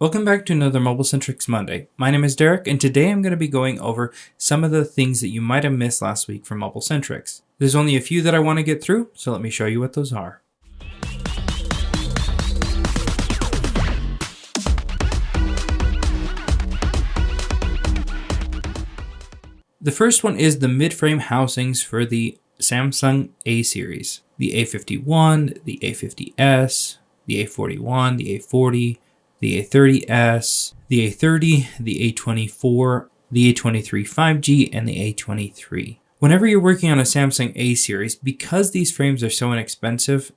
Welcome back to another MobileSentrix Monday. My name is Derek, and today I'm going to be going over some of the things that you might have missed last week from MobileSentrix. There's only a few that I want to get through, so let me show you what those are. The first one is the mid-frame housings for the Samsung A series. The A51, the A50s, the A41, the A40, the A30s, the A30, the A24, the A23 5G, and the A23. Whenever you're working on a Samsung A series, because these frames are so inexpensive,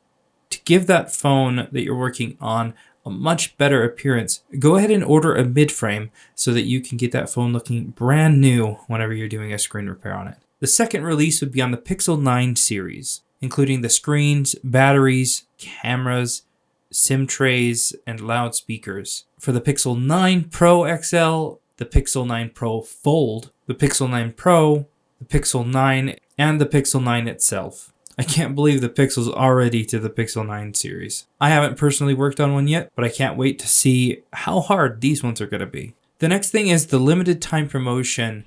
to give that phone that you're working on a much better appearance, go ahead and order a mid-frame so that you can get that phone looking brand new whenever you're doing a screen repair on it. The second release would be on the Pixel 9 series, including the screens, batteries, cameras, SIM trays, and loudspeakers. For the Pixel 9 Pro XL, the Pixel 9 Pro Fold, the Pixel 9 Pro, the Pixel 9, and the Pixel 9 itself. I can't believe the Pixel's already to the Pixel 9 series. I haven't personally worked on one yet, but I can't wait to see how hard these ones are going to be. The next thing is the limited time promotion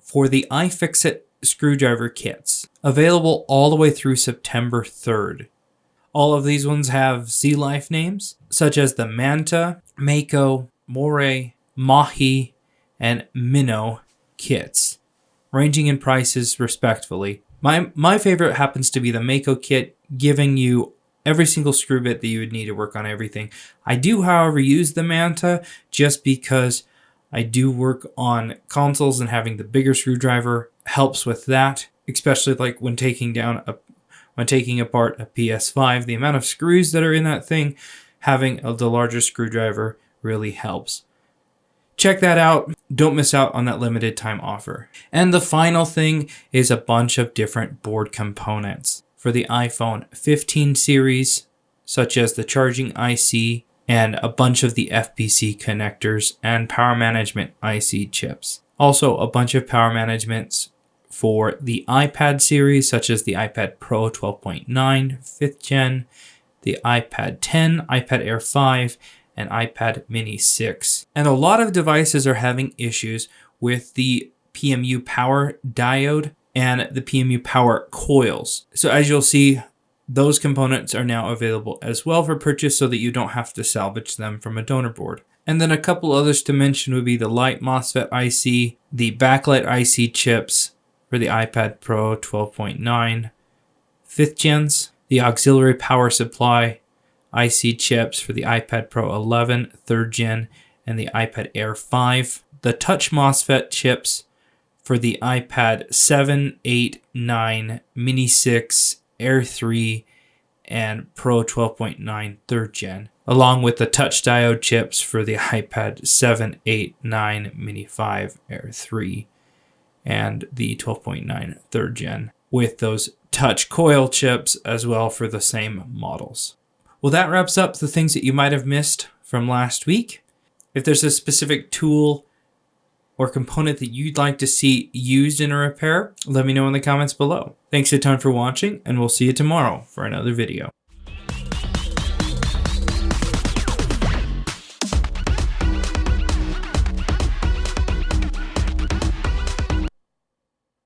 for the iFixit screwdriver kits, available all the way through September 3rd. All of these ones have sea life names, such as the Manta, Mako, Moray, Mahi, and Minnow kits, ranging in prices respectively. My favorite happens to be the Mako kit, giving you every single screw bit that you would need to work on everything. I do, however, use the Manta just because I do work on consoles, and having the bigger screwdriver helps with that, especially like when taking apart a PS5. The amount of screws that are in that thing, having the larger screwdriver really helps. Check that out. Don't miss out on that limited time offer. And the final thing is a bunch of different board components for the iPhone 15 series, such as the charging IC and a bunch of the FPC connectors and power management IC chips. Also, a bunch of power managements for the iPad series, such as the iPad Pro 12.9, 5th gen, the iPad 10, iPad Air 5, and iPad Mini 6. And a lot of devices are having issues with the PMU power diode and the PMU power coils. So as you'll see, those components are now available as well for purchase so that you don't have to salvage them from a donor board. And then a couple others to mention would be the light MOSFET IC, the backlight IC chips for the iPad Pro 12.9, 5th gens, the auxiliary power supply IC chips for the iPad Pro 11, 3rd gen, and the iPad Air 5, the touch MOSFET chips for the iPad 7, 8, 9, Mini 6, Air 3, and Pro 12.9, 3rd gen, along with the touch diode chips for the iPad 7, 8, 9, Mini 5, Air 3, and the 12.9 3rd gen, with those touch coil chips as well for the same models. Well, that wraps up the things that you might have missed from last week. If there's a specific tool or component that you'd like to see used in a repair, let me know in the comments below. Thanks a ton for watching, and we'll see you tomorrow for another video.